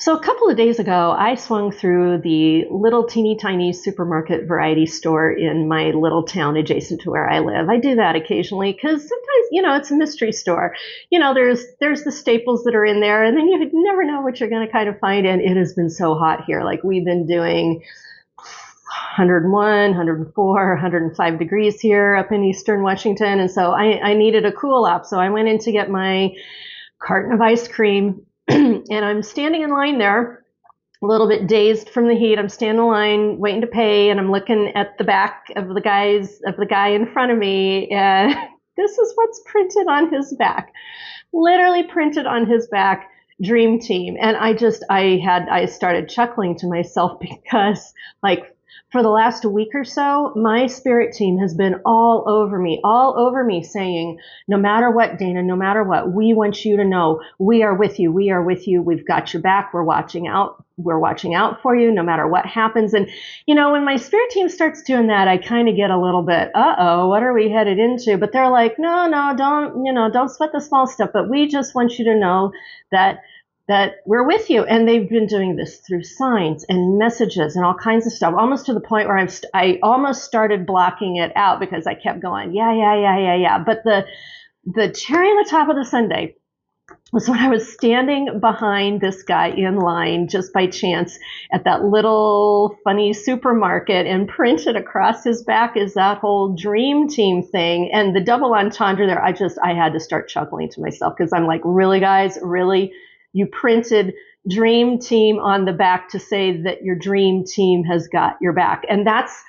So a couple of days ago, I swung through the little teeny tiny supermarket variety store in my little town adjacent to where I live. I do that occasionally because sometimes, it's a mystery store. There's the staples that are in there, and then you never know what you're going to kind of find. And it has been so hot here. Like we've been doing 101, 104, 105 degrees here up in eastern Washington. And so I needed a cool up. So I went in to get my carton of ice cream. And I'm standing in line there, a little bit dazed from the heat. I'm standing in line waiting to pay, and I'm looking at the back of the guy in front of me, and this is what's printed on his back. Literally printed on his back, Dream Team. And I started chuckling to myself because, like, for the last week or so, my spirit team has been all over me saying, no matter what, Dana, no matter what, we want you to know we are with you. We are with you. We've got your back. We're watching out. We're watching out for you no matter what happens. And, when my spirit team starts doing that, I kind of get a little bit, what are we headed into? But they're like, no, don't sweat the small stuff. But we just want you to know that we're with you. And they've been doing this through signs and messages and all kinds of stuff, almost to the point where I almost started blocking it out because I kept going, yeah. But the cherry on the top of the sundae was when I was standing behind this guy in line just by chance at that little funny supermarket, and printed across his back is that whole Dream Team thing. And the double entendre there, I had to start chuckling to myself because I'm like, really, guys, really? You printed Dream Team on the back to say that your Dream Team has got your back. And that's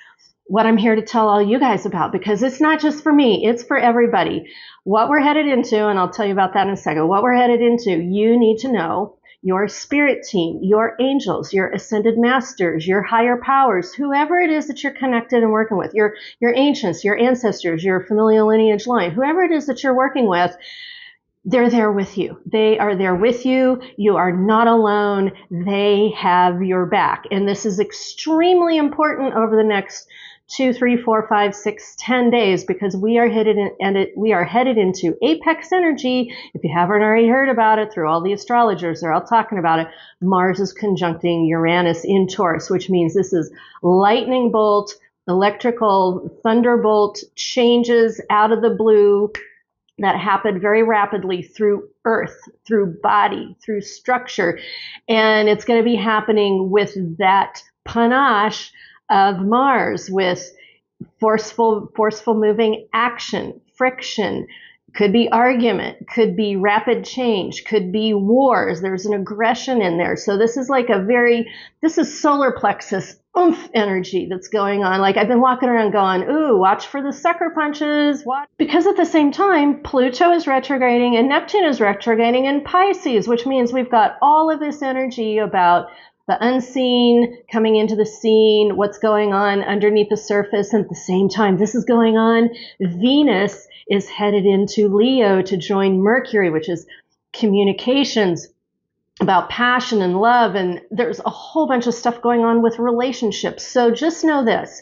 what I'm here to tell all you guys about, because it's not just for me, it's for everybody. What we're headed into, and I'll tell you about that in a second, what we're headed into, you need to know your spirit team, your angels, your ascended masters, your higher powers, whoever it is that you're connected and working with, your ancients, your ancestors, your familial lineage line, whoever it is that you're working with. They're there with you. They are there with you. You are not alone. They have your back. And this is extremely important over the next 2, 3, 4, 5, 6, 10 days, because we are headed into apex energy. If you haven't already heard about it through all the astrologers, they're all talking about it. Mars is conjuncting Uranus in Taurus, which means this is lightning bolt, electrical thunderbolt changes out of the blue that happened very rapidly through earth, through body, through structure. And it's going to be happening with that panache of Mars, with forceful moving action, friction, could be argument, could be rapid change, could be wars. There's an aggression in there. So this is this is solar plexus oomph energy that's going on. Like I've been walking around going, ooh, watch for the sucker punches. Watch. Because at the same time, Pluto is retrograding and Neptune is retrograding in Pisces, which means we've got all of this energy about the unseen coming into the scene, what's going on underneath the surface. And at the same time, this is going on. Venus is headed into Leo to join Mercury, which is communications, about passion and love. And there's a whole bunch of stuff going on with relationships. So just know this.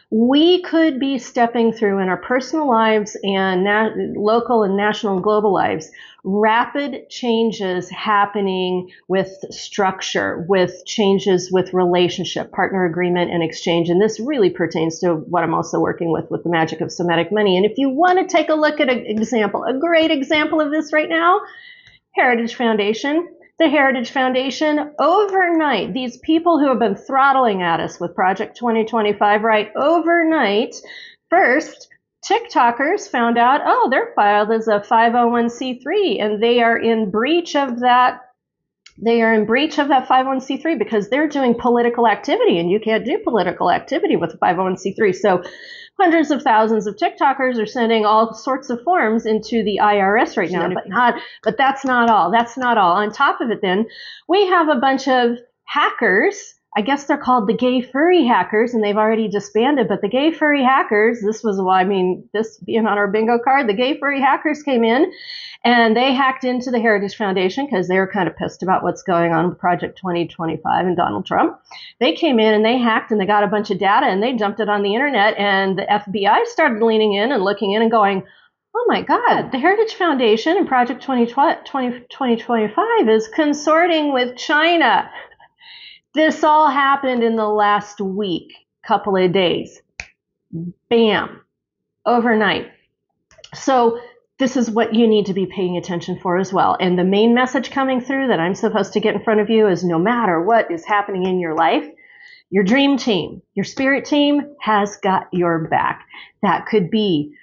We could be stepping through in our personal lives and local and national and global lives, rapid changes happening with structure, with changes with relationship, partner agreement, and exchange. And this really pertains to what I'm also working with the magic of somatic money. And if you want to take a look at a great example of this right now, Heritage Foundation. The Heritage Foundation, overnight, these people who have been throttling at us with Project 2025, right, overnight, first, TikTokers found out, they're filed as a 501c3, and they are in breach of that. They are in breach of that 501c3 because they're doing political activity, and you can't do political activity with a 501c3. So hundreds of thousands of TikTokers are sending all sorts of forms into the IRS right now, but that's not all. That's not all. On top of it, then, we have a bunch of hackers. I guess they're called the gay furry hackers, and they've already disbanded. But the gay furry hackers, this being on our bingo card, the gay furry hackers came in and they hacked into the Heritage Foundation because they were kind of pissed about what's going on with Project 2025 and Donald Trump. They came in and they hacked and they got a bunch of data and they dumped it on the internet, and the FBI started leaning in and looking in and going, Oh my God, the Heritage Foundation and Project 2025 is consorting with China. This all happened in the last week, couple of days. Bam, overnight. So this is what you need to be paying attention for as well. And the main message coming through that I'm supposed to get in front of you is no matter what is happening in your life, your dream team, your spirit team has got your back. That could be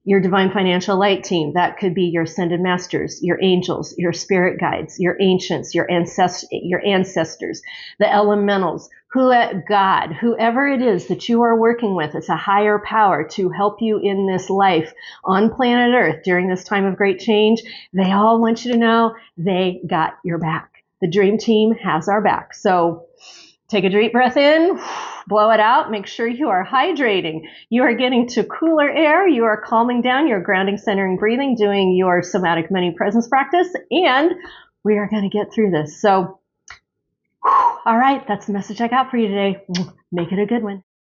your divine financial light team. That could be your ascended masters, your angels, your spirit guides, your ancients, your ancestors, the elementals, God, whoever it is that you are working with, it's a higher power to help you in this life on planet Earth during this time of great change. They all want you to know they got your back. The dream team has our back. So take a deep breath in, blow it out. Make sure you are hydrating. You are getting to cooler air. You are calming down. You're grounding, centering, breathing, doing your somatic money presence practice. And we are going to get through this. So, all right, that's the message I got for you today. Make it a good one.